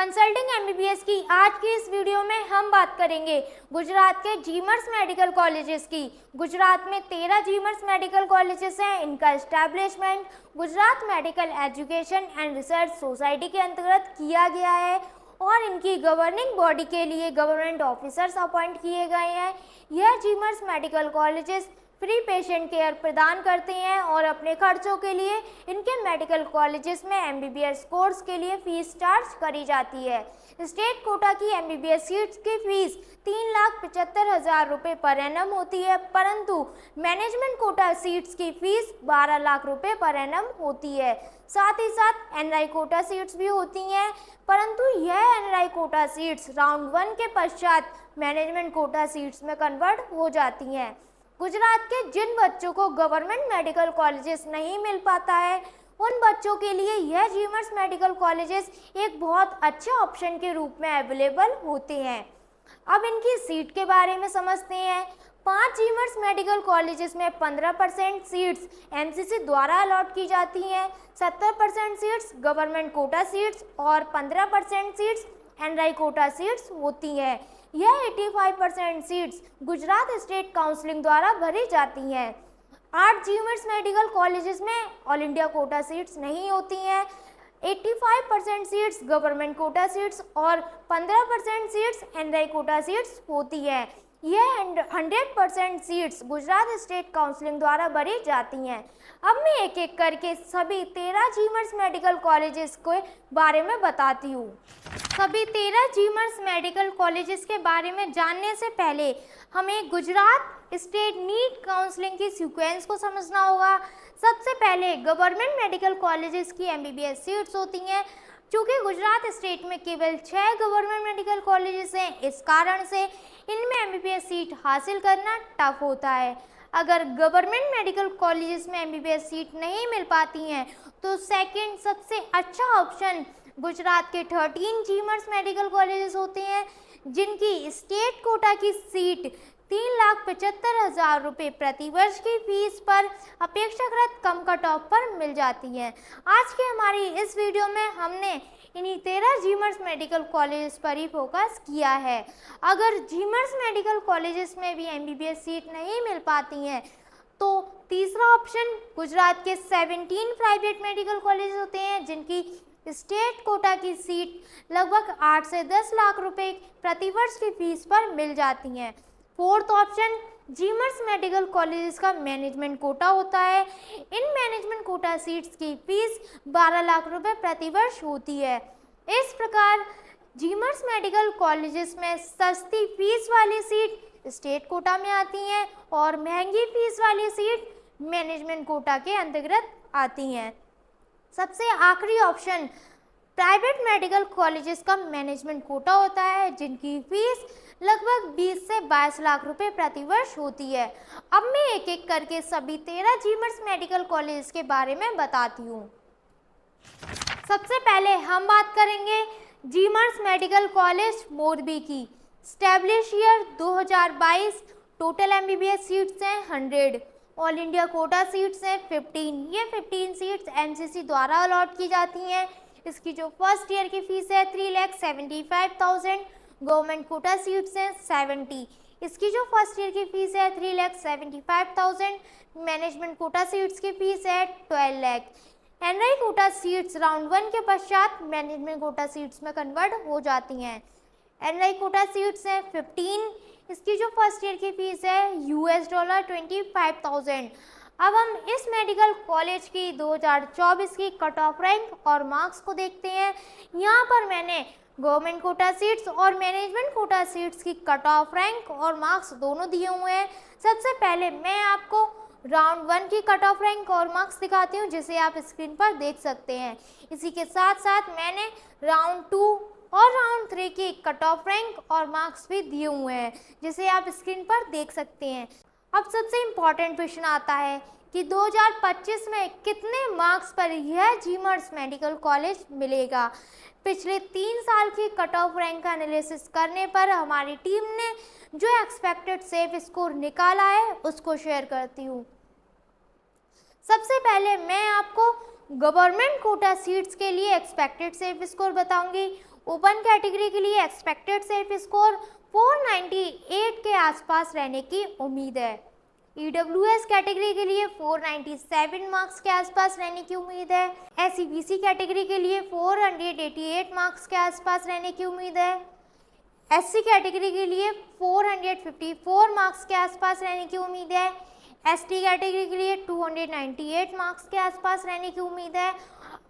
Consulting MBBS की आज की इस वीडियो में हम बात करेंगे गुजरात के जीमर्स मेडिकल कॉलेजेस की। गुजरात में 13 जीमर्स मेडिकल कॉलेजेस हैं। इनका establishment Gujarat medical education and research society के अंतर्गत किया गया है और इनकी गवर्निंग बॉडी के लिए गवर्नमेंट ऑफिसर्स अपॉइंट किए गए हैं। यह GMERS medical colleges free patient care प्रदान करते हैं और अपने खर्चों के लिए इनके मेडिकल कॉलेजेस में एमबीबीएस कोर्स के लिए फीस चार्ज करी जाती है। स्टेट कोटा की एमबीबीएस सीट्स की फीस 3,75,000 रुपये पर एनम होती है, परंतु मैनेजमेंट कोटा सीट्स की फीस 12 लाख रुपये पर एनम होती है। साथ ही साथ एनआई कोटा सीट्स भी होती हैं, परंतु यह एनआई कोटा सीट्स राउंड 1 के पश्चात मैनेजमेंट कोटा सीट्स में कन्वर्ट हो जाती हैं। गुजरात के जिन बच्चों को गवर्नमेंट मेडिकल कॉलेजेस नहीं मिल पाता है, उन बच्चों के लिए यह जीमर्स मेडिकल कॉलेजेस एक बहुत अच्छे ऑप्शन के रूप में अवेलेबल होते हैं। अब इनकी सीट के बारे में समझते हैं। 5 जीमर्स मेडिकल कॉलेजेस में 15% सीट्स एमसीसी द्वारा अलॉट की जाती हैं, 70% सीट्स गवर्नमेंट कोटा सीट्स और 15% सीट्स एनआई कोटा सीट्स होती हैं। यह 85% सीट्स गुजरात स्टेट काउंसलिंग द्वारा भरी जाती हैं। 8 जीमर्स मेडिकल कॉलेजेस में ऑल इंडिया कोटा सीट्स नहीं होती हैं। 85% सीट्स गवर्नमेंट कोटा सीट्स और 15% सीट्स एनआई कोटा सीट्स होती हैं। यह 100% सीट्स गुजरात स्टेट काउंसलिंग द्वारा भरी जाती हैं। अब मैं एक एक करके सभी 13 जीमर्स मेडिकल कॉलेजेस के बारे में बताती हूँ। सभी 13 जीमर्स मेडिकल कॉलेजेस के बारे में जानने से पहले हमें गुजरात स्टेट नीट काउंसलिंग की सीक्वेंस को समझना होगा। सबसे पहले गवर्नमेंट मेडिकल कॉलेजेस की एमबीबीएस सीट्स होती हैं। चूँकि गुजरात स्टेट में केवल 6 गवर्नमेंट मेडिकल कॉलेजेस हैं, इस कारण से इनमें एमबीबीएस सीट हासिल करना टफ होता है। अगर गवर्नमेंट मेडिकल कॉलेजेस में एमबीबीएस सीट नहीं मिल पाती हैं तो सेकंड सबसे अच्छा ऑप्शन गुजरात के 13 जीमर्स मेडिकल कॉलेजेस होते हैं, जिनकी स्टेट कोटा की सीट 3,75,000 रुपये प्रति वर्ष की फीस पर अपेक्षाकृत कम कट ऑफ पर मिल जाती है। आज की हमारी इस वीडियो में हमने इन्हीं 13 जीमर्स मेडिकल कॉलेजेस पर ही फोकस किया है। अगर जीमर्स मेडिकल कॉलेजेस में भी एमबीबीएस सीट नहीं मिल पाती हैं तो तीसरा ऑप्शन गुजरात के 17 प्राइवेट मेडिकल कॉलेज होते हैं, जिनकी स्टेट कोटा की सीट लगभग 8 से 10 लाख रुपए प्रति वर्ष की फीस पर मिल जाती हैं। फोर्थ ऑप्शन जीमर्स मेडिकल कॉलेजेस का मैनेजमेंट कोटा होता है। इन मैनेजमेंट कोटा सीट्स की फीस 12 लाख रुपए प्रति वर्ष होती है। इस प्रकार जीमर्स मेडिकल कॉलेजेस में सस्ती फीस वाली सीट स्टेट कोटा में आती हैं और महंगी फीस वाली सीट मैनेजमेंट कोटा के अंतर्गत आती हैं। सबसे आखिरी ऑप्शन प्राइवेट मेडिकल कॉलेजेस का मैनेजमेंट कोटा होता है, जिनकी फीस लगभग 20 से 22 लाख रुपए प्रति वर्ष होती है। अब मैं एक एक करके सभी 13 जीमर्स मेडिकल कॉलेज के बारे में बताती हूँ। सबसे पहले हम बात करेंगे जीमर्स मेडिकल कॉलेज मोरबी की। Establish year 2022, total MBBS seats हैं 100, ऑल इंडिया कोटा सीट्स हैं 15। ये 15 सीट्स एमसीसी द्वारा अलॉट की जाती हैं। इसकी जो फर्स्ट ईयर की फीस है 3,75,000, गवर्नमेंट कोटा सीट्स हैं 70। इसकी जो फर्स्ट ईयर की फीस है 3,75,000, मैनेजमेंट कोटा सीट्स की फीस है 12 lakh. NI quota seats round 1 के पश्चात मैनेजमेंट कोटा सीट्स में कन्वर्ट हो जाती हैं। एनआई कोटा सीट्स हैं 15। इसकी जो फर्स्ट ईयर की फीस है $25,000। अब हम इस मेडिकल कॉलेज की 2024 की कट ऑफ रैंक और मार्क्स को देखते हैं। यहाँ पर मैंने गवर्नमेंट कोटा सीट्स और मैनेजमेंट कोटा सीट्स की कट ऑफ रैंक और मार्क्स दोनों दिए हुए हैं। सबसे पहले मैं आपको राउंड 1 की कट ऑफ रैंक और मार्क्स दिखाती हूँ, जिसे आप स्क्रीन पर देख सकते हैं। इसी के साथ साथ मैंने राउंड 2 और राउंड 3 की कट ऑफ रैंक और मार्क्स भी दिए हुए हैं, जिसे आप स्क्रीन पर देख सकते हैं। अब सबसे इम्पॉर्टेंट क्वेश्चन आता है कि 2025 में कितने मार्क्स पर यह जीमर्स मेडिकल कॉलेज मिलेगा। पिछले 3 साल की कट ऑफ रैंक का एनालिसिस करने पर हमारी टीम ने जो एक्सपेक्टेड सेफ स्कोर निकाला है उसको शेयर करती हूँ। सबसे पहले मैं आपको गवर्नमेंट कोटा सीट्स के लिए एक्सपेक्टेड सेफ स्कोर बताऊंगी। ओपन कैटेगरी के लिए एक्सपेक्टेड सेफ स्कोर 498 के आसपास रहने की उम्मीद है। EWS कैटेगरी के लिए 497 मार्क्स के आसपास रहने की उम्मीद है। SCBC कैटेगरी के लिए 488 मार्क्स के आसपास रहने की उम्मीद है। SC कैटेगरी के लिए 454 मार्क्स के आसपास रहने की उम्मीद है। ST कैटेगरी के लिए 298 मार्क्स के आसपास रहने की उम्मीद है।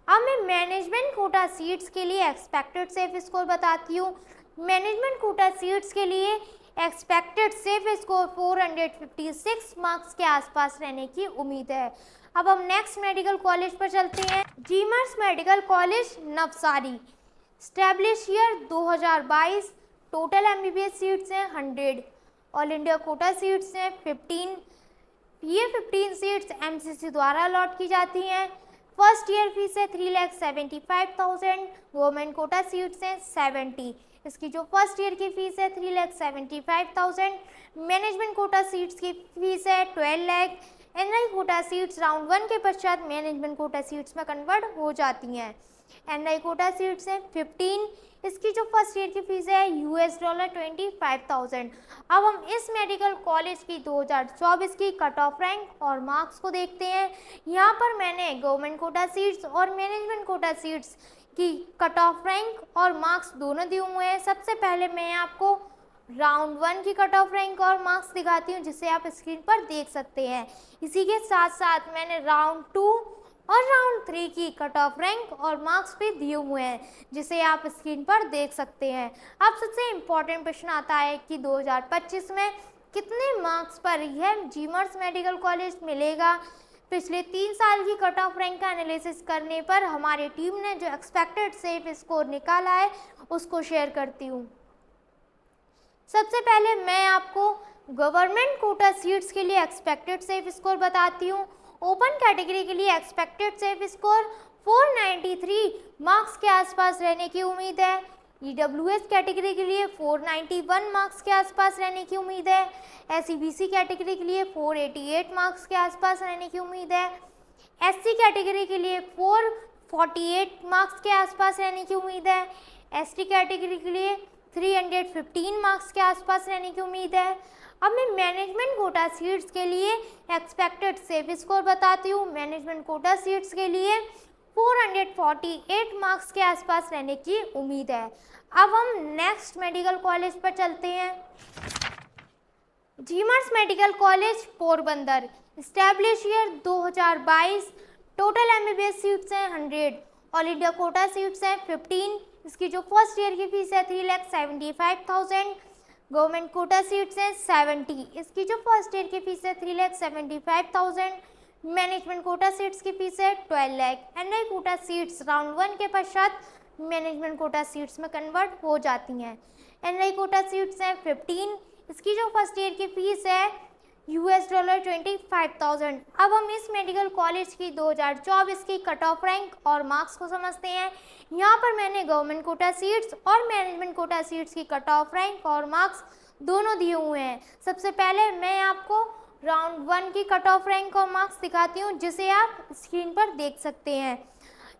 अब मैं मैनेजमेंट कोटा सीट्स के लिए एक्सपेक्टेड सेफ स्कोर बताती हूँ। मैनेजमेंट कोटा सीट्स के लिए एक्सपेक्टेड सेफ स्कोर 456 मार्क्स के आसपास रहने की उम्मीद है। अब हम नेक्स्ट मेडिकल कॉलेज पर चलते हैं। GMERS medical college Navsari, establish year 2022, total MBBS seats हैं 100, ऑल इंडिया कोटा सीट्स हैं 15। ये 15 सीट्स MCC द्वारा अलॉट की जाती हैं। फर्स्ट ईयर फीस है 3,75,000, गवर्नमेंट कोटा सीट्स हैं 70। इसकी जो फर्स्ट ईयर की फीस है 3,75,000, मैनेजमेंट कोटा सीट्स की फीस है 12 lakh. NI Kota seats round 1 के पश्चात मैनेजमेंट कोटा सीट्स में कन्वर्ट हो जाती हैं। NI कोटा सीट्स हैं 15, इसकी जो फर्स्ट ईयर की फीस है $25,000। अब हम इस मेडिकल कॉलेज की 2024 की कट ऑफ रैंक और मार्क्स को देखते हैं। यहाँ पर मैंने गवर्नमेंट कोटा सीट्स और मैनेजमेंट कोटा सीट्स की कट ऑफ रैंक और मार्क्स दोनों दिए हुए हैं। सबसे पहले मैं आपको राउंड 1 की कट ऑफ रैंक और मार्क्स दिखाती हूँ, जिसे आप स्क्रीन पर देख सकते हैं। इसी के साथ साथ मैंने राउंड 2 और राउंड 3 की कट ऑफ रैंक और मार्क्स भी दिए हुए हैं, जिसे आप स्क्रीन पर देख सकते हैं। अब सबसे इम्पॉर्टेंट प्रश्न आता है कि 2025 में कितने मार्क्स पर यह जीमर्स मेडिकल कॉलेज मिलेगा। पिछले 3 साल की कट ऑफ रैंक का एनालिसिस करने पर हमारी टीम ने जो एक्सपेक्टेड सेफ स्कोर निकाला है उसको शेयर करती हूँ। सबसे पहले मैं आपको गवर्नमेंट कोटा सीट्स के लिए एक्सपेक्टेड सेफ स्कोर बताती हूँ। ओपन कैटेगरी के लिए एक्सपेक्टेड सेफ स्कोर 493 मार्क्स के आसपास रहने की उम्मीद है। EWS कैटेगरी के लिए 491 मार्क्स के आसपास रहने की उम्मीद है। SCBC कैटेगरी के लिए 488 मार्क्स के आसपास रहने की उम्मीद है। SC कैटेगरी के लिए 448 मार्क्स के आसपास रहने की उम्मीद है। ST कैटेगरी के लिए 315 मार्क्स के आसपास रहने की उम्मीद है। अब मैं मैनेजमेंट कोटा सीट्स के लिए एक्सपेक्टेड सेफ स्कोर बताती हूँ। मैनेजमेंट कोटा सीट्स के लिए 448 मार्क्स के आसपास रहने की उम्मीद है। अब हम नेक्स्ट मेडिकल कॉलेज पर चलते हैं। GMERS medical college Porbandar, establish year 2022, total MBBS seats हैं 100, ऑल इंडिया कोटा सीट्स हैं 15। इसकी जो फर्स्ट ईयर की फीस है 3,75,000, गवर्नमेंट कोटा सीट्स हैं 70। इसकी जो फर्स्ट ईयर की फीस है 3,75,000, मैनेजमेंट कोटा सीट्स की फीस है 12 lakh. NI Kota seats round 1 के पश्चात मैनेजमेंट कोटा सीट्स में कन्वर्ट हो जाती हैं। NI कोटा सीट्स हैं 15, इसकी जो फर्स्ट ईयर की फीस है $25,000। अब हम इस मेडिकल कॉलेज की 2024 की कट ऑफ रैंक और मार्क्स को समझते हैं। यहाँ पर मैंने गवर्नमेंट कोटा सीट्स और मैनेजमेंट कोटा सीट्स की कट ऑफ रैंक और मार्क्स दोनों दिए हुए हैं। सबसे पहले मैं आपको राउंड 1 की कट ऑफ रैंक और मार्क्स दिखाती हूँ, जिसे आप स्क्रीन पर देख सकते हैं।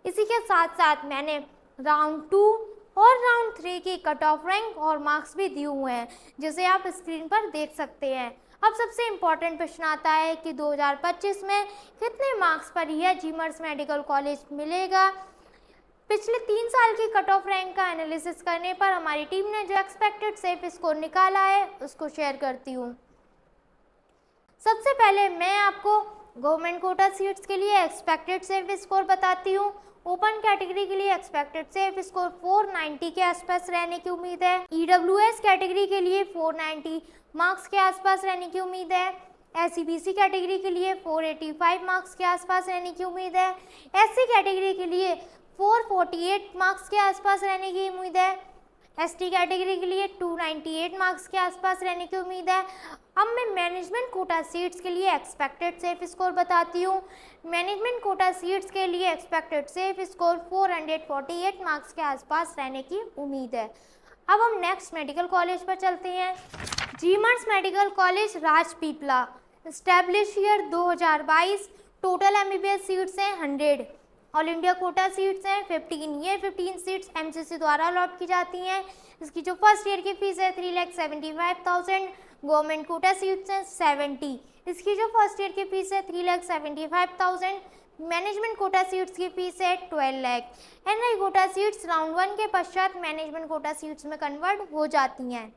इसी के साथ साथ मैंने राउंड 2 और राउंड 3 की कट ऑफ रैंक और मार्क्स भी दिए हुए हैं, जिसे आप स्क्रीन पर देख सकते हैं। अब सबसे इम्पॉर्टेंट प्रश्न आता है कि 2025 में कितने मार्क्स पर यह जीमर्स मेडिकल कॉलेज मिलेगा। पिछले 3 साल की कट ऑफ रैंक का एनालिसिस करने पर हमारी टीम ने जो एक्सपेक्टेड सेफ स्कोर निकाला है उसको शेयर करती हूँ। सबसे पहले मैं आपको गवर्नमेंट कोटा सीट्स के लिए एक्सपेक्टेड सेफ स्कोर बताती हूँ। ओपन कैटेगरी के लिए एक्सपेक्टेड सेफ स्कोर 490 के आसपास रहने की उम्मीद है। EWS कैटेगरी के लिए 490 मार्क्स के आसपास रहने की उम्मीद है। SCBC कैटेगरी के लिए 485 मार्क्स के आसपास रहने की उम्मीद है। SC कैटेगरी के लिए 448 मार्क्स के आसपास रहने की उम्मीद है। ST कैटेगरी के लिए 298 मार्क्स के आसपास रहने की उम्मीद है। अब मैं मैनेजमेंट कोटा सीट्स के लिए एक्सपेक्टेड सेफ स्कोर बताती हूँ। मैनेजमेंट कोटा सीट्स के लिए एक्सपेक्टेड सेफ स्कोर 448 मार्क्स के आसपास रहने की उम्मीद है। अब हम नेक्स्ट मेडिकल कॉलेज पर चलते हैं। GMERS medical college Rajpipla, establish year 2022, total MBBS seats हैं 100, ऑल इंडिया कोटा सीट्स हैं 15, ये 15 सीट्स एमसीसी द्वारा अलॉट की जाती हैं। इसकी जो फर्स्ट ईयर की फीस है 3,75,000। गवर्नमेंट कोटा सीट्स हैं 70, इसकी जो फर्स्ट ईयर की फीस है 3,75,000। मैनेजमेंट कोटा सीट्स की फीस है 12 lakh. NI quota seats round 1 के पश्चात मैनेजमेंट कोटा सीट्स में कन्वर्ट हो जाती हैं।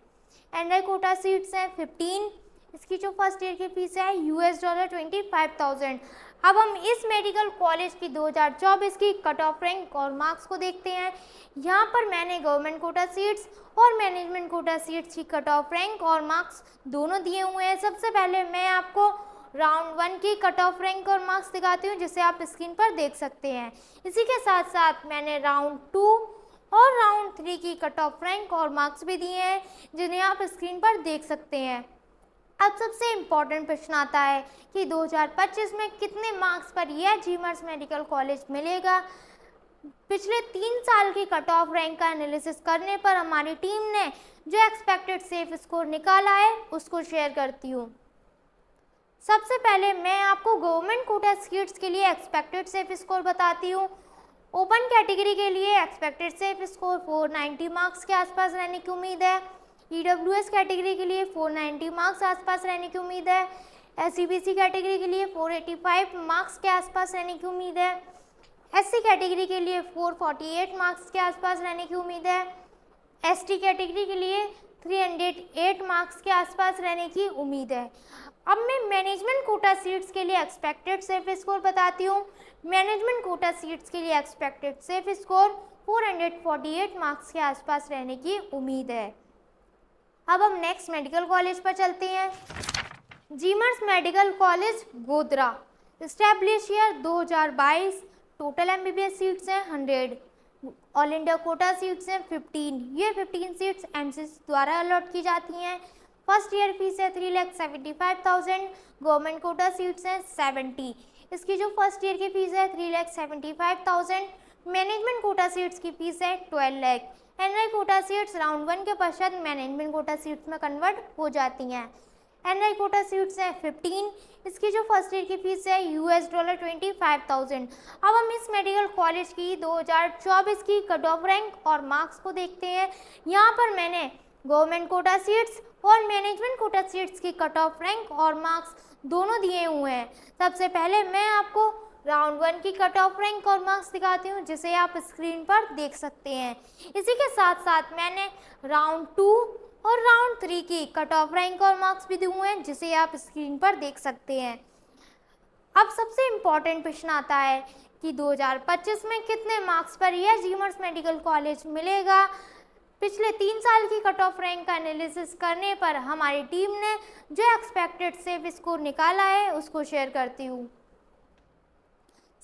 एनआई कोटा सीट्स हैं 15, इसकी जो फर्स्ट ईयर की फीस है $25,000। अब हम इस मेडिकल कॉलेज की 2024 की कट ऑफ रैंक और मार्क्स को देखते हैं। यहाँ पर मैंने गवर्नमेंट कोटा सीट्स और मैनेजमेंट कोटा सीट्स की कट ऑफ रैंक और मार्क्स दोनों दिए हुए हैं। सबसे पहले मैं आपको राउंड 1 की कट ऑफ रैंक और मार्क्स दिखाती हूँ, जिसे आप स्क्रीन पर देख सकते हैं। इसी के साथ साथ मैंने राउंड 2 और राउंड 3 की कट ऑफ रैंक और मार्क्स भी दिए हैं, जिन्हें आप स्क्रीन पर देख सकते हैं। अब सबसे इम्पॉर्टेंट प्रश्न आता है कि 2025 में कितने मार्क्स पर यह जीमर्स मेडिकल कॉलेज मिलेगा। पिछले 3 साल की कट ऑफ रैंक का एनालिसिस करने पर हमारी टीम ने जो एक्सपेक्टेड सेफ स्कोर निकाला है उसको शेयर करती हूँ। सबसे पहले मैं आपको गवर्नमेंट कोटा सीट्स के लिए एक्सपेक्टेड सेफ स्कोर बताती हूँ। ओपन कैटेगरी के लिए एक्सपेक्टेड सेफ स्कोर 490 मार्क्स के आसपास रहने की उम्मीद है। ईडब्ल्यूएस कैटेगरी के लिए 490 मार्क्स आसपास रहने की उम्मीद है। एससीबीसी कैटेगरी के लिए 485 मार्क्स के आसपास रहने की उम्मीद है। एससी कैटेगरी के लिए 448 मार्क्स के आसपास रहने की उम्मीद है। एसटी कैटेगरी के लिए 308 मार्क्स के आसपास रहने की उम्मीद है। अब मैं मैनेजमेंट कोटा सीट्स के लिए एक्सपेक्टेड सेफ स्कोर बताती हूँ। मैनेजमेंट कोटा सीट्स के लिए एक्सपेक्टेड सेफ स्कोर 448 मार्क्स के आसपास रहने की उम्मीद है। अब हम नेक्स्ट मेडिकल कॉलेज पर चलते हैं। GMERS medical college Godhra, establish year 2022, total MBBS seats हैं 100, ऑल इंडिया कोटा सीट्स हैं 15, ये 15 सीट्स एमसीसी द्वारा अलॉट की जाती हैं। फर्स्ट ईयर फीस है 3,75,000। गवर्नमेंट कोटा सीट्स हैं 70, इसकी जो फर्स्ट ईयर की फीस है 3,75,000। मैनेजमेंट कोटा सीट्स की फीस है 12 lakh. NI quota seats round 1 के पश्चात मैनेजमेंट कोटा सीट्स में कन्वर्ट हो जाती हैं। एनआई कोटा सीट्स हैं 15, इसकी जो फर्स्ट ईयर की फीस है $25,000। अब हम इस मेडिकल कॉलेज की 2024 की कट ऑफ रैंक और मार्क्स को देखते हैं। यहाँ पर मैंने गवर्नमेंट कोटा सीट्स और मैनेजमेंट कोटा सीट्स की कट ऑफ रैंक और मार्क्स दोनों दिए हुए हैं। सबसे पहले मैं आपको राउंड 1 की कट ऑफ रैंक और मार्क्स दिखाती हूँ, जिसे आप स्क्रीन पर देख सकते हैं। इसी के साथ साथ मैंने राउंड 2 और राउंड 3 की कट ऑफ रैंक और मार्क्स भी दिए हुए हैं, जिसे आप स्क्रीन पर देख सकते हैं। अब सबसे इम्पॉर्टेंट प्रश्न आता है कि 2025 में कितने मार्क्स पर यह जीमर्स मेडिकल कॉलेज मिलेगा। पिछले 3 साल की कट ऑफ रैंक का एनालिसिस करने पर हमारी टीम ने जो एक्सपेक्टेड सेफ स्कोर निकाला है उसको शेयर करती हूँ।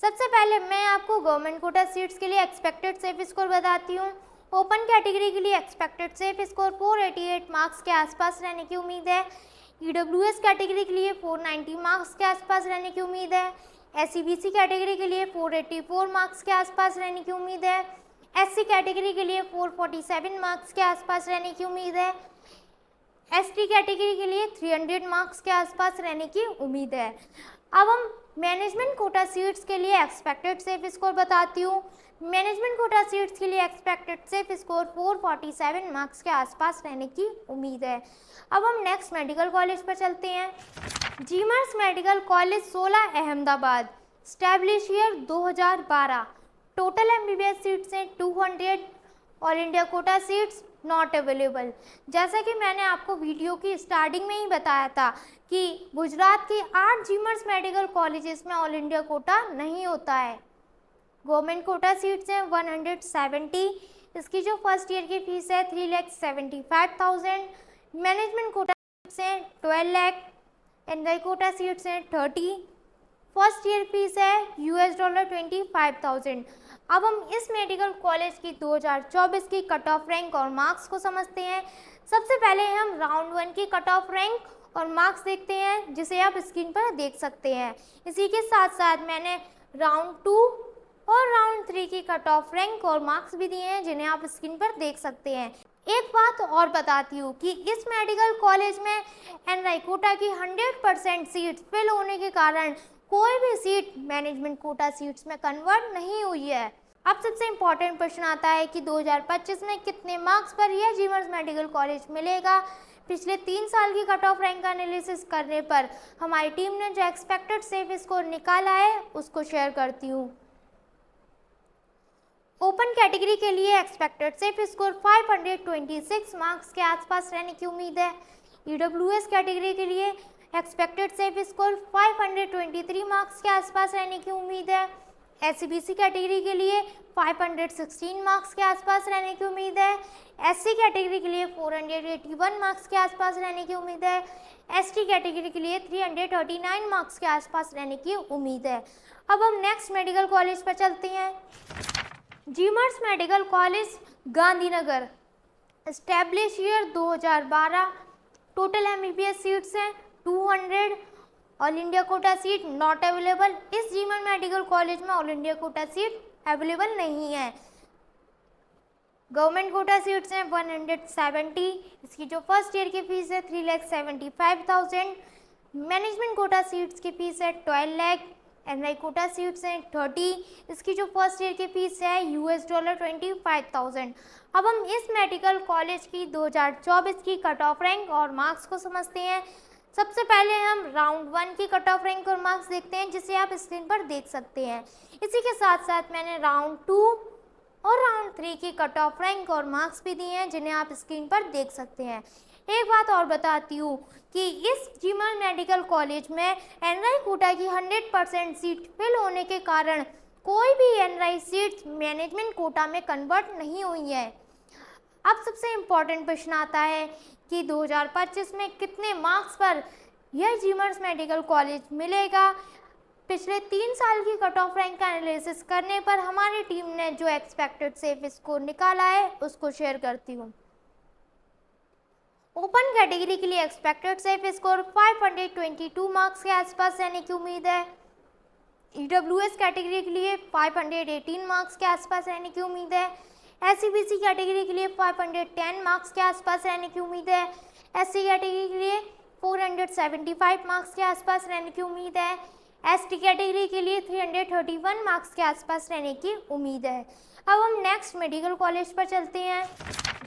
सबसे पहले मैं आपको गवर्नमेंट कोटा सीट्स के लिए एक्सपेक्टेड सेफ स्कोर बताती हूँ। ओपन कैटेगरी के लिए एक्सपेक्टेड सेफ स्कोर 488 मार्क्स के आसपास रहने की उम्मीद है। ईडब्ल्यूएस कैटेगरी के लिए 490 मार्क्स के आसपास रहने की उम्मीद है। एससीबीसी कैटेगरी के लिए 484 मार्क्स के आसपास रहने की उम्मीद है। एससी कैटेगरी के लिए 447 मार्क्स के आसपास रहने की उम्मीद है। एसटी कैटेगरी के लिए 300 मार्क्स के आसपास रहने की उम्मीद है। अब हम मैनेजमेंट कोटा सीट्स के लिए एक्सपेक्टेड सेफ स्कोर बताती हूँ। मैनेजमेंट कोटा सीट्स के लिए एक्सपेक्टेड सेफ स्कोर 447 मार्क्स के आसपास रहने की उम्मीद है। अब हम नेक्स्ट मेडिकल कॉलेज पर चलते हैं। GMERS medical college 16 Ahmedabad, establish year 2012, total MBBS seats हैं 200, all India quota seats not available. जैसा कि मैंने आपको वीडियो की स्टार्टिंग में ही बताया था कि गुजरात की 8 जीमर्स मेडिकल कॉलेजेस में ऑल इंडिया कोटा नहीं होता है। गवर्नमेंट कोटा सीट्स हैं 170, इसकी जो फर्स्ट ईयर की फीस है 3,75,000। मैनेजमेंट कोटा सीट्स हैं 12 लाख। एनआई कोटा सीट्स हैं 30, फर्स्ट ईयर फीस है $25,000। अब हम इस मेडिकल कॉलेज की 2024 की कट ऑफ रैंक और मार्क्स को समझते हैं। सबसे पहले हम राउंड 1 की कट ऑफ रैंक और मार्क्स देखते हैं, जिसे आप स्क्रीन पर देख सकते हैं। इसी के साथ साथ मैंने राउंड 2 और राउंड 3 की कट ऑफ रैंक और मार्क्स भी दिए हैं, जिन्हें आप स्क्रीन पर देख सकते हैं। एक बात और बताती हूँ कि इस मेडिकल कॉलेज में एनआई कोटा की 100% सीट फिल होने के कारण कोई भी सीट मैनेजमेंट कोटा सीट्स में कन्वर्ट नहीं हुई है। अब सबसे इम्पोर्टेंट प्रश्न आता है कि 2025 में कितने मार्क्स पर यह जीमर्स मेडिकल कॉलेज मिलेगा। पिछले 3 साल की कट ऑफ रैंक का एनालिसिस करने पर हमारी टीम ने जो एक्सपेक्टेड सेफ स्कोर निकाला है उसको शेयर करती हूँ। ओपन कैटेगरी के लिए एक्सपेक्टेड सेफ स्कोर 526 मार्क्स के आसपास रहने की उम्मीद है। ईडब्ल्यूएस कैटेगरी के लिए एक्सपेक्टेड सेफ स्कोर 523 मार्क्स के आसपास रहने की उम्मीद है। एससीबीसी कैटेगरी के लिए 516 मार्क्स के आसपास रहने की उम्मीद है। एससी कैटेगरी के लिए 481 मार्क्स के आसपास रहने की उम्मीद है। एसटी कैटेगरी के लिए 339 मार्क्स के आसपास रहने की उम्मीद है। अब हम नेक्स्ट मेडिकल कॉलेज पर चलते हैं। GMERS medical college Gandhinagar, establish year 2012, total MBBS seats हैं 200, all India quota seat not available. इस जीमर मेडिकल कॉलेज में all India quota seat available नहीं है। गवर्नमेंट कोटा सीट्स हैं 170, इसकी जो फर्स्ट ईयर की फीस है 3,75,000। मैनेजमेंट कोटा सीट्स की फीस है 12 लाख। एनआई कोटा सीट्स हैं 30, इसकी जो फर्स्ट ईयर की फीस है $25,000। अब हम इस मेडिकल कॉलेज की 2024 की कट ऑफ रैंक और मार्क्स को समझते हैं। सबसे पहले हम राउंड 1 की कट ऑफ रैंक और मार्क्स देखते हैं, जिसे आप स्क्रीन पर देख सकते हैं। इसी के साथ साथ मैंने राउंड 2 और राउंड 3 की कट ऑफ रैंक और मार्क्स भी दिए हैं, जिन्हें आप स्क्रीन पर देख सकते हैं। एक बात और बताती हूँ कि इस जीमर मेडिकल कॉलेज में एनआई कोटा की 100% सीट फिल होने के कारण कोई भी एनआई सीट्स मैनेजमेंट कोटा में कन्वर्ट नहीं हुई है। अब सबसे इम्पॉर्टेंट प्रश्न आता है कि 2025 में कितने मार्क्स पर यह जीमर्स मेडिकल कॉलेज मिलेगा। पिछले 3 साल की कट ऑफ रैंक का एनालिसिस करने पर हमारी टीम ने जो एक्सपेक्टेड सेफ स्कोर निकाला है उसको शेयर करती हूँ। ओपन कैटेगरी के लिए एक्सपेक्टेड सेफ स्कोर 522 मार्क्स के आसपास रहने की उम्मीद है। ईडब्ल्यूएस कैटेगरी के लिए 518 मार्क्स के आसपास रहने की उम्मीद है। एससीबीसी कैटेगरी के लिए 510 मार्क्स के आसपास रहने की उम्मीद है। एससी कैटेगरी के लिए 475 मार्क्स के आसपास रहने की उम्मीद है। एसटी कैटेगरी के लिए 331 मार्क्स के आसपास रहने की उम्मीद है। अब हम नेक्स्ट मेडिकल कॉलेज पर चलते हैं।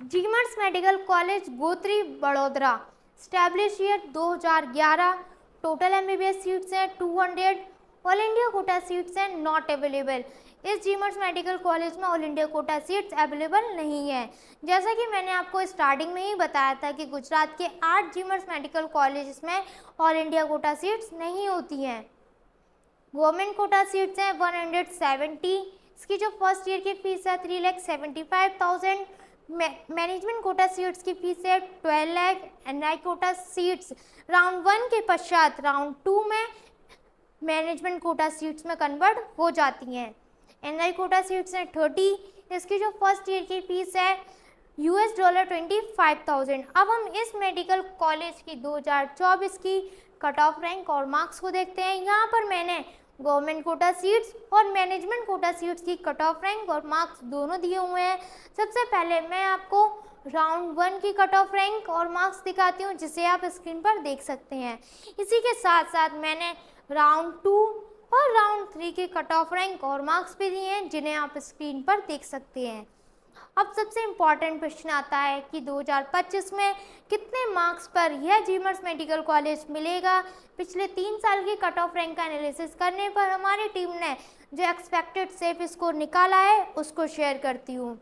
GMERS medical college Gotri Vadodara, establish year 2011, total MBBS seats हैं 200, ऑल इंडिया कोटा सीट्स हैं नॉट अवेलेबल। इस जीमर्स मेडिकल कॉलेज में all India quota seats available नहीं है। जैसा कि मैंने आपको स्टार्टिंग में ही बताया था कि गुजरात के 8 जीमर्स मेडिकल कॉलेज में ऑल इंडिया कोटा सीट्स नहीं होती हैं। गवर्नमेंट कोटा सीट्स हैं 170, इसकी जो फर्स्ट ईयर की फीस है 3,75,000। मैनेजमेंट कोटा सीट्स की फीस है 12 lakh. NI quota seats round 1 के पश्चात राउंड 2 में मैनेजमेंट कोटा सीट्स में कन्वर्ट हो जाती हैं। एनआई कोटा सीट्स हैं 30, इसकी जो फर्स्ट ईयर की फीस है $25,000। अब हम इस मेडिकल कॉलेज की 2024 की कट ऑफ रैंक और मार्क्स को देखते हैं। यहाँ पर मैंने गवर्नमेंट कोटा सीट्स और मैनेजमेंट कोटा सीट्स की कट ऑफ रैंक और मार्क्स दोनों दिए हुए हैं। सबसे पहले मैं आपको राउंड 1 की कट ऑफ रैंक और मार्क्स दिखाती हूँ, जिसे आप स्क्रीन पर देख सकते हैं। इसी के साथ साथ मैंने राउंड 2 और राउंड 3 की कट ऑफ रैंक और मार्क्स भी दिए हैं, जिन्हें आप स्क्रीन पर देख सकते हैं। अब सबसे इम्पॉर्टेंट प्रश्न आता है कि 2025 में कितने मार्क्स पर यह जीमर्स मेडिकल कॉलेज मिलेगा। पिछले 3 साल की कट ऑफ रैंक का एनालिसिस करने पर हमारी टीम ने जो एक्सपेक्टेड सेफ स्कोर निकाला है उसको शेयर करती हूँ।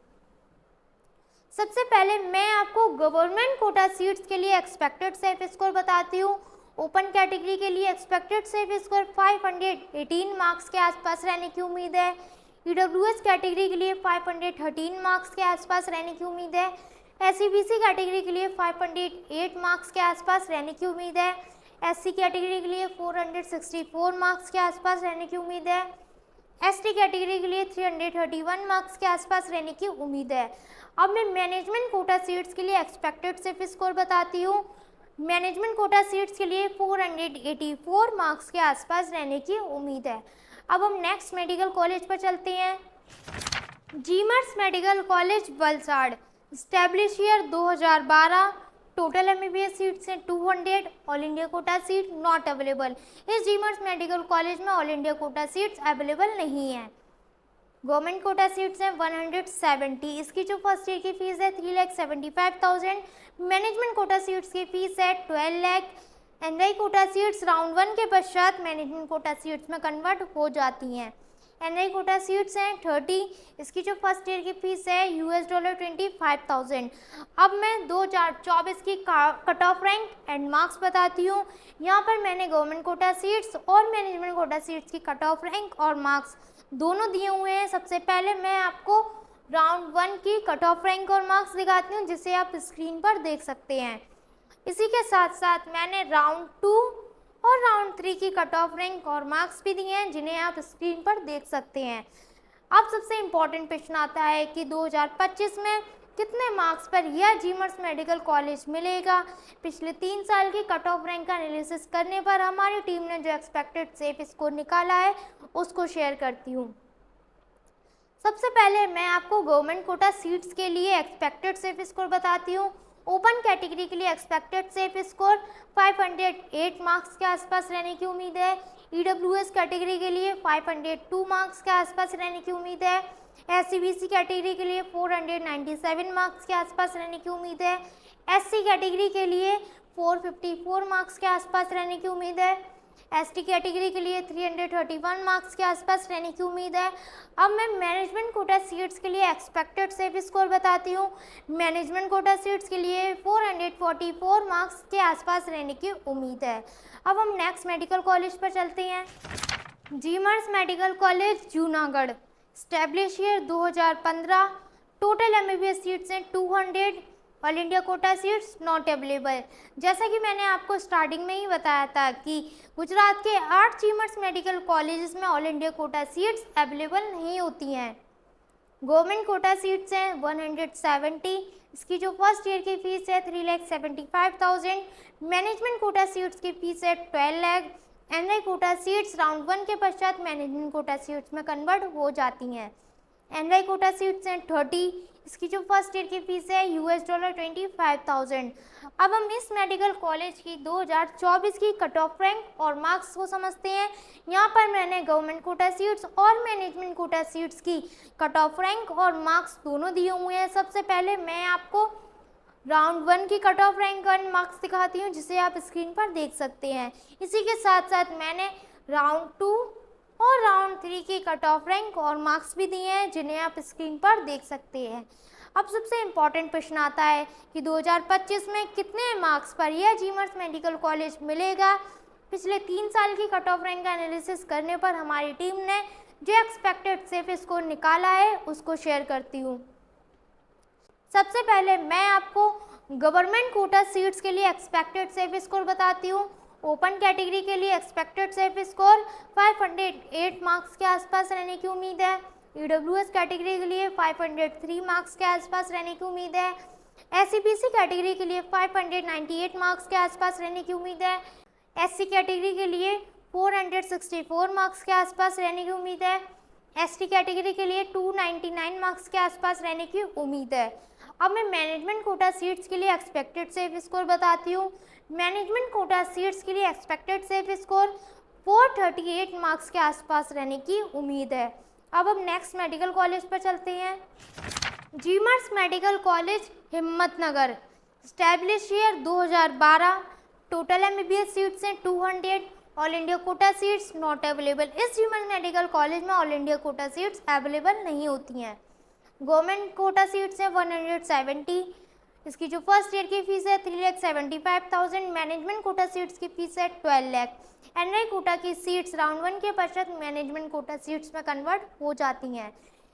सबसे पहले मैं आपको गवर्नमेंट कोटा सीट्स के लिए एक्सपेक्टेड सेफ स्कोर बताती हूँ। ओपन कैटेगरी के लिए एक्सपेक्टेड सेफ स्कोर 518 मार्क्स के आसपास रहने की उम्मीद है। ईडब्ल्यूएस कैटेगरी के लिए 513 मार्क्स के आसपास रहने की उम्मीद है। एससीबीसी कैटेगरी के लिए 508 मार्क्स के आसपास रहने की उम्मीद है। एससी कैटेगरी के लिए 464 मार्क्स के आसपास रहने की उम्मीद है। एसटी कैटेगरी के लिए 331 मार्क्स के आसपास रहने की उम्मीद है। अब मैं मैनेजमेंट कोटा सीट्स के लिए एक्सपेक्टेड सेफ स्कोर बताती हूँ। मैनेजमेंट कोटा सीट्स के लिए 484 मार्क्स के आसपास रहने की उम्मीद है। अब हम नेक्स्ट मेडिकल कॉलेज पर चलते हैं। GMERS medical college Valsad, establish year 2012, total MBBS seats हैं 200, all India quota seat not available. इस जीमर्स मेडिकल कॉलेज में all India quota seats available नहीं है। गवर्नमेंट कोटा सीट्स हैं 170। इसकी जो फर्स्ट ईयर की फीस है 3,75,000। मैनेजमेंट कोटा सीट्स की फीस है 12 lakh. NI quota seats round 1 के पश्चात मैनेजमेंट कोटा सीट्स में कन्वर्ट हो जाती हैं। एनआई कोटा सीट्स हैं 30। इसकी जो फर्स्ट ईयर की फीस है $25,000। अब मैं 2024 की cut off rank and marks बताती हूँ। यहाँ पर मैंने गवर्नमेंट कोटा सीट्स और मैनेजमेंट कोटा सीट्स की कट ऑफ रैंक और मार्क्स दोनों दिए हुए हैं। सबसे पहले मैं आपको राउंड 1 की कट ऑफ रैंक और मार्क्स दिखाती हूँ, जिसे आप स्क्रीन पर देख सकते हैं। इसी के साथ साथ मैंने राउंड 2 और राउंड 3 की कट ऑफ रैंक और मार्क्स भी दिए हैं, जिन्हें आप स्क्रीन पर देख सकते हैं। अब सबसे इम्पॉर्टेंट प्रश्न आता है कि 2025 में कितने मार्क्स पर यह जीमर्स मेडिकल कॉलेज मिलेगा। पिछले 3 साल की कट ऑफ रैंक का एनालिसिस करने पर हमारी टीम ने जो एक्सपेक्टेड सेफ स्कोर निकाला है उसको शेयर करती हूँ। सबसे पहले मैं आपको गवर्नमेंट कोटा सीट्स के लिए एक्सपेक्टेड सेफ स्कोर बताती हूँ। ओपन कैटेगरी के लिए एक्सपेक्टेड सेफ स्कोर 508 मार्क्स के आसपास रहने की उम्मीद है। ईडब्ल्यूएस कैटेगरी के लिए 502 मार्क्स के आसपास रहने की उम्मीद है। एससीबीसी कैटेगरी के लिए 497 मार्क्स के आसपास रहने की उम्मीद है। एससी कैटेगरी के लिए 454 मार्क्स के आसपास रहने की उम्मीद है। एसटी कैटेगरी के लिए 331 मार्क्स के आसपास रहने की उम्मीद है। अब मैं मैनेजमेंट कोटा सीट्स के लिए एक्सपेक्टेड सेफ स्कोर बताती हूँ। मैनेजमेंट कोटा सीट्स के लिए 444 मार्क्स के आसपास रहने की उम्मीद है। अब हम नेक्स्ट मेडिकल कॉलेज पर चलते हैं। GMERS medical college Junagadh, establish year 2015। Total MBBS seats हैं 200, all India quota seats not available. जैसा कि मैंने आपको स्टार्टिंग में ही बताया था कि गुजरात के 8 जीमर्स मेडिकल कॉलेजेस में all India quota seats available नहीं होती हैं। गवर्नमेंट कोटा सीट्स हैं 170। इसकी जो फर्स्ट ईयर की फीस है 3,75,000। मैनेजमेंट कोटा सीट्स की फीस है 12 lakh. NI quota seats round 1 के पश्चात मैनेजमेंट कोटा सीट्स में कन्वर्ट हो जाती हैं। एनआई कोटा सीट्स हैं 30। इसकी जो फर्स्ट ईयर की फीस है $25,000। अब हम इस मेडिकल कॉलेज की 2024 की कट ऑफ रैंक और मार्क्स को समझते हैं। यहाँ पर मैंने गवर्नमेंट कोटा सीट्स और मैनेजमेंट कोटा सीट्स की कट ऑफ रैंक और मार्क्स दोनों दिए हुए हैं। सबसे पहले मैं आपको राउंड 1 की कट ऑफ रैंक और मार्क्स दिखाती हूँ, जिसे आप स्क्रीन पर देख सकते हैं। इसी के साथ साथ मैंने राउंड 2 और राउंड 3 की कट ऑफ रैंक और मार्क्स भी दिए हैं, जिन्हें आप स्क्रीन पर देख सकते हैं। अब सबसे इम्पॉर्टेंट प्रश्न आता है कि 2025 में कितने मार्क्स पर यह जीमर्स मेडिकल कॉलेज मिलेगा। पिछले 3 साल की कट ऑफ रैंक का एनालिसिस करने पर हमारी टीम ने जो एक्सपेक्टेड सेफ स्कोर निकाला है उसको शेयर करती हूँ। सबसे पहले मैं आपको गवर्नमेंट कोटा सीट्स के लिए एक्सपेक्टेड सेफ स्कोर बताती हूँ। ओपन कैटेगरी के लिए एक्सपेक्टेड सेफ स्कोर 508 मार्क्स के आसपास रहने की उम्मीद है। ईडब्ल्यूएस कैटेगरी के लिए 503 मार्क्स के आसपास रहने की उम्मीद है। एससीबीसी कैटेगरी के लिए 598 मार्क्स के आसपास रहने की उम्मीद है। एससी कैटेगरी के लिए 464 मार्क्स के आसपास रहने की उम्मीद है। एसटी कैटेगरी के लिए 299 मार्क्स के आसपास रहने की उम्मीद है। अब मैं मैनेजमेंट कोटा सीट्स के लिए एक्सपेक्टेड सेफ स्कोर बताती हूँ। मैनेजमेंट कोटा सीट्स के लिए एक्सपेक्टेड सेफ स्कोर 438 मार्क्स के आसपास रहने की उम्मीद है। अब हम नेक्स्ट मेडिकल कॉलेज पर चलते हैं। GMERS medical college Himmatnagar, establish year 2012। Total MBBS seats हैं 200, all India quota seats not available. इस जीमर्स मेडिकल कॉलेज में all India quota seats available नहीं होती हैं। गवर्नमेंट कोटा सीट्स हैं 170। इसकी जो फर्स्ट ईयर की फीस है 3,75,000। मैनेजमेंट कोटा सीट्स की फीस है 12 लाख। एनआई कोटा की सीट्स राउंड 1 के पश्चात मैनेजमेंट कोटा सीट्स में कन्वर्ट हो जाती हैं।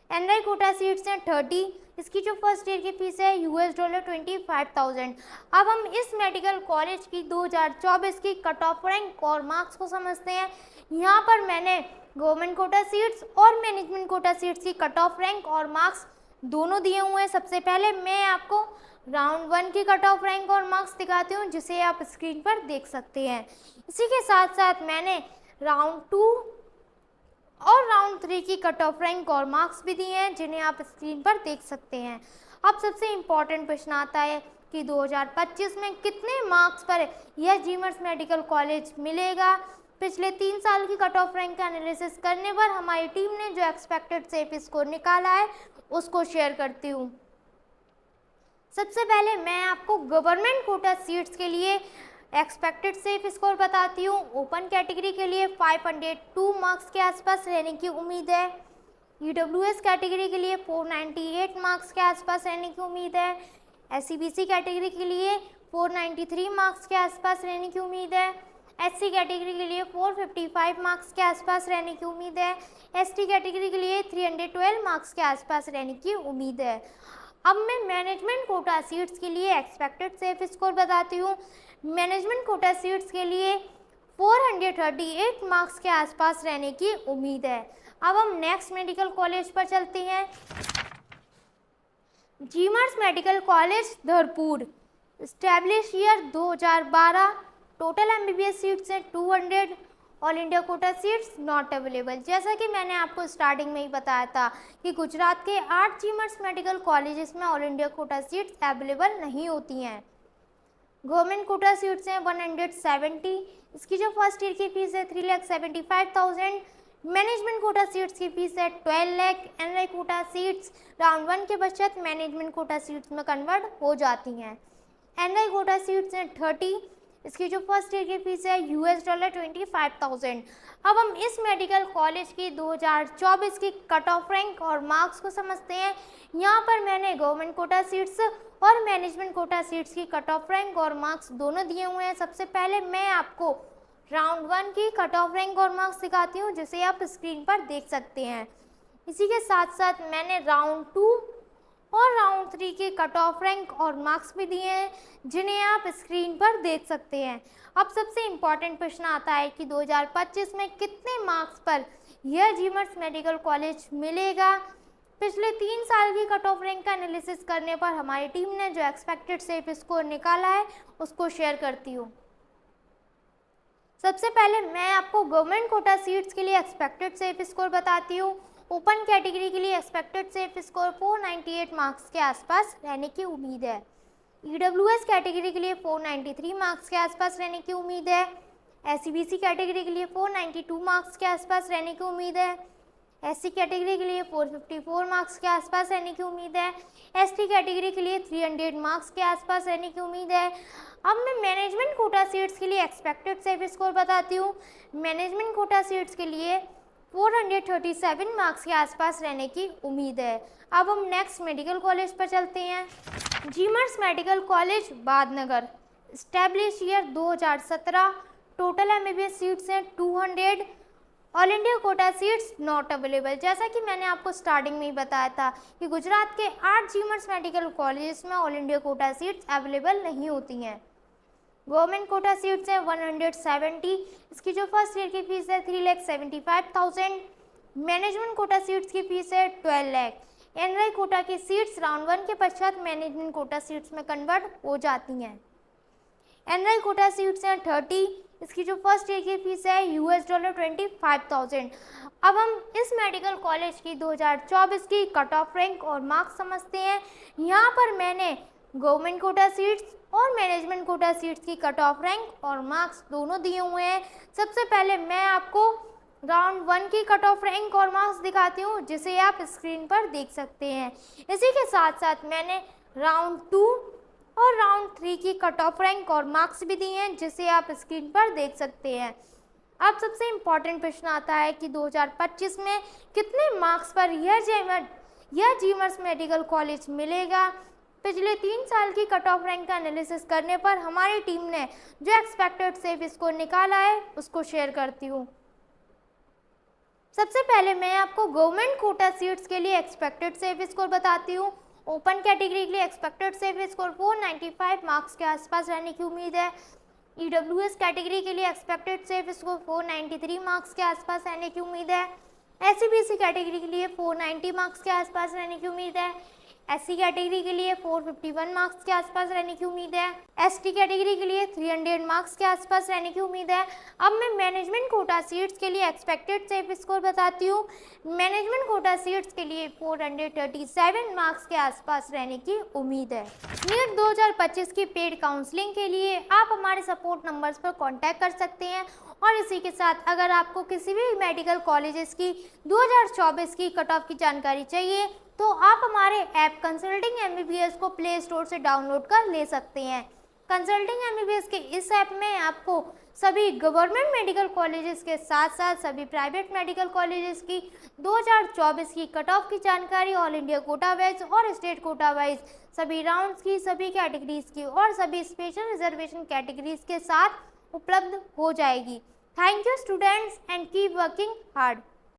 एनआई कोटा सीट्स हैं 30। इसकी जो फर्स्ट ईयर की फीस है $25,000। अब हम इस मेडिकल कॉलेज की 2024 की कट ऑफ रैंक और मार्क्स को समझते हैं। यहाँ पर मैंने गवर्नमेंट कोटा सीट्स और मैनेजमेंट कोटा सीट्स की कट ऑफ रैंक और मार्क्स दोनों दिए हुए हैं। सबसे पहले मैं आपको राउंड 1 की कट ऑफ रैंक और मार्क्स दिखाती हूँ, जिसे आप स्क्रीन पर देख सकते हैं। इसी के साथ साथ मैंने राउंड 2 और राउंड 3 की कट ऑफ रैंक और मार्क्स भी दिए हैं, जिन्हें आप स्क्रीन पर देख सकते हैं। अब सबसे इम्पॉर्टेंट प्रश्न आता है कि 2025 में कितने मार्क्स पर यह जीमर्स मेडिकल कॉलेज मिलेगा। पिछले 3 साल की कट ऑफ रैंक का एनालिसिस करने पर हमारी टीम ने जो एक्सपेक्टेड सेफ स्कोर निकाला है उसको शेयर करती हूँ। सबसे पहले मैं आपको गवर्नमेंट कोटा सीट्स के लिए एक्सपेक्टेड सेफ स्कोर बताती हूँ। ओपन कैटेगरी के लिए 502 मार्क्स के आसपास रहने की उम्मीद है। ईडब्ल्यूएस कैटेगरी के लिए 498 मार्क्स के आसपास रहने की उम्मीद है। एससीबीसी कैटेगरी के लिए 493 मार्क्स के आसपास रहने की उम्मीद है। एससी कैटेगरी के लिए 455 मार्क्स के आसपास रहने की उम्मीद है। एसटी कैटेगरी के लिए 312 मार्क्स के आसपास रहने की उम्मीद है। अब मैं मैनेजमेंट कोटा सीट्स के लिए एक्सपेक्टेड सेफ स्कोर बताती हूँ। मैनेजमेंट कोटा सीट्स के लिए 438 मार्क्स के आसपास रहने की उम्मीद है। अब हम नेक्स्ट मेडिकल कॉलेज पर चलते हैं। GMERS medical college Dharpur, establish year 2012, total MBBS seats हैं 200, all India quota seats not available. जैसा कि मैंने आपको स्टार्टिंग में ही बताया था कि गुजरात के 8 जीमर्स मेडिकल कॉलेजेस में all India quota seats available नहीं होती हैं। गवर्नमेंट कोटा सीट्स हैं 170। इसकी जो फर्स्ट ईयर की फीस है 3,75,000। मैनेजमेंट कोटा सीट्स की फीस है 12 lakh. NI quota seats round 1 के पश्चात मैनेजमेंट कोटा सीट्स में कन्वर्ट हो जाती हैं। एनआई कोटा सीट्स हैं 30। इसकी जो फर्स्ट ईयर की फीस है $25,000। अब हम इस मेडिकल कॉलेज की 2024 की कट ऑफ रैंक और मार्क्स को समझते हैं। यहाँ पर मैंने गवर्नमेंट कोटा सीट्स और मैनेजमेंट कोटा सीट्स की कट ऑफ रैंक और मार्क्स दोनों दिए हुए हैं। सबसे पहले मैं आपको राउंड 1 की कट ऑफ रैंक और मार्क्स दिखाती हूँ, जिसे आप स्क्रीन पर देख सकते हैं। इसी के साथ साथ मैंने राउंड 2 और राउंड 3 के कट ऑफ रैंक और मार्क्स भी दिए हैं, जिन्हें आप स्क्रीन पर देख सकते हैं। अब सबसे इम्पॉर्टेंट प्रश्न आता है कि 2025 में कितने मार्क्स पर यह जीमर्स मेडिकल कॉलेज मिलेगा। पिछले 3 साल की कट ऑफ रैंक का एनालिसिस करने पर हमारी टीम ने जो एक्सपेक्टेड सेफ स्कोर निकाला है उसको शेयर करती हूँ। सबसे पहले मैं आपको गवर्नमेंट कोटा सीट्स के लिए एक्सपेक्टेड सेफ स्कोर बताती हूँ। ओपन कैटेगरी के लिए एक्सपेक्टेड सेफ स्कोर 498 मार्क्स के आसपास रहने की उम्मीद है। ईडब्ल्यूएस कैटेगरी के लिए 493 मार्क्स के आसपास रहने की उम्मीद है। एससीबीसी कैटेगरी के लिए 492 मार्क्स के आसपास रहने की उम्मीद है। एससी कैटेगरी के लिए 454 मार्क्स के आसपास रहने की उम्मीद है। एसटी कैटेगरी के लिए 300 मार्क्स के आसपास रहने की उम्मीद है। अब मैं मैनेजमेंट कोटा सीट्स के लिए एक्सपेक्टेड सेफ स्कोर बताती हूँ। मैनेजमेंट कोटा सीट्स के लिए 437 मार्क्स के आसपास रहने की उम्मीद है। अब हम नेक्स्ट मेडिकल कॉलेज पर चलते हैं। GMERS medical college Vadnagar, establish year 2017, total MBBS seats हैं 200, all India quota seats not available. जैसा कि मैंने आपको स्टार्टिंग में ही बताया था कि गुजरात के 8 जीमर्स मेडिकल कॉलेजेस में all India quota seats available नहीं होती हैं। गवर्नमेंट कोटा सीट्स हैं 170। इसकी जो फर्स्ट ईयर की फीस है 3,75,000। मैनेजमेंट कोटा सीट्स की फीस है 12 लाख। एनआई कोटा की सीट्स राउंड 1 के पश्चात मैनेजमेंट कोटा सीट्स में कन्वर्ट हो जाती हैं। एनआई कोटा सीट्स हैं 30। इसकी जो फर्स्ट ईयर की फीस है $25,000। अब हम इस मेडिकल कॉलेज की 2024 की कट ऑफ रैंक और मार्क्स समझते हैं। यहाँ पर मैंने गवर्नमेंट कोटा सीट्स और मैनेजमेंट कोटा सीट्स की कट ऑफ रैंक और मार्क्स दोनों दिए हुए हैं। सबसे पहले मैं आपको राउंड 1 की कट ऑफ रैंक और मार्क्स दिखाती हूँ, जिसे आप स्क्रीन पर देख सकते हैं। इसी के साथ साथ मैंने राउंड 2 और राउंड 3 की कट ऑफ रैंक और मार्क्स भी दिए हैं, जिसे आप स्क्रीन पर देख सकते हैं। अब सबसे इम्पॉर्टेंट प्रश्न आता है कि 2025 में कितने मार्क्स पर यह जीमर्स मेडिकल कॉलेज मिलेगा। पिछले 3 साल की कट ऑफ रैंक का एनालिसिस करने पर हमारी टीम ने जो एक्सपेक्टेड सेफ स्कोर निकाला है उसको शेयर करती हूँ। सबसे पहले मैं आपको गवर्नमेंट कोटा सीट्स के लिए एक्सपेक्टेड सेफ स्कोर बताती हूँ। ओपन कैटेगरी के लिए एक्सपेक्टेड सेफ स्कोर 495 मार्क्स के आसपास रहने की उम्मीद है। ईडब्ल्यूएस कैटेगरी के लिए एक्सपेक्टेड सेफ स्कोर 493 मार्क्स के आसपास रहने की उम्मीद है। एससीबीसी कैटेगरी के लिए 490 मार्क्स के आसपास रहने की उम्मीद है। SC कैटेगरी के लिए 451 मार्क्स के आसपास रहने की उम्मीद है। ST कैटेगरी के लिए 300 मार्क्स के आसपास रहने की उम्मीद है। अब मैं मैनेजमेंट कोटा सीट्स के लिए एक्सपेक्टेड सेफ स्कोर बताती हूँ। मैनेजमेंट कोटा सीट्स के लिए 437 मार्क्स के आसपास रहने की उम्मीद है। नीट 2025 की पेड काउंसलिंग के लिए आप हमारे सपोर्ट नंबर्स पर कॉन्टैक्ट कर सकते हैं। और इसी के साथ अगर आपको किसी भी मेडिकल कॉलेजेस की 2024 की कट ऑफ की जानकारी चाहिए तो आप हमारे ऐप कंसल्टिंग MBBS को प्ले स्टोर से डाउनलोड कर ले सकते हैं। कंसल्टिंग MBBS के इस ऐप में आपको सभी गवर्नमेंट मेडिकल कॉलेजेस के साथ साथ सभी प्राइवेट मेडिकल कॉलेजेस की 2024 की कट ऑफ की जानकारी ऑल इंडिया कोटा वाइज और स्टेट कोटा वाइज सभी राउंड्स की, सभी कैटेगरीज की और सभी स्पेशल रिजर्वेशन कैटेगरीज के साथ उपलब्ध हो जाएगी। Thank you students and keep working hard.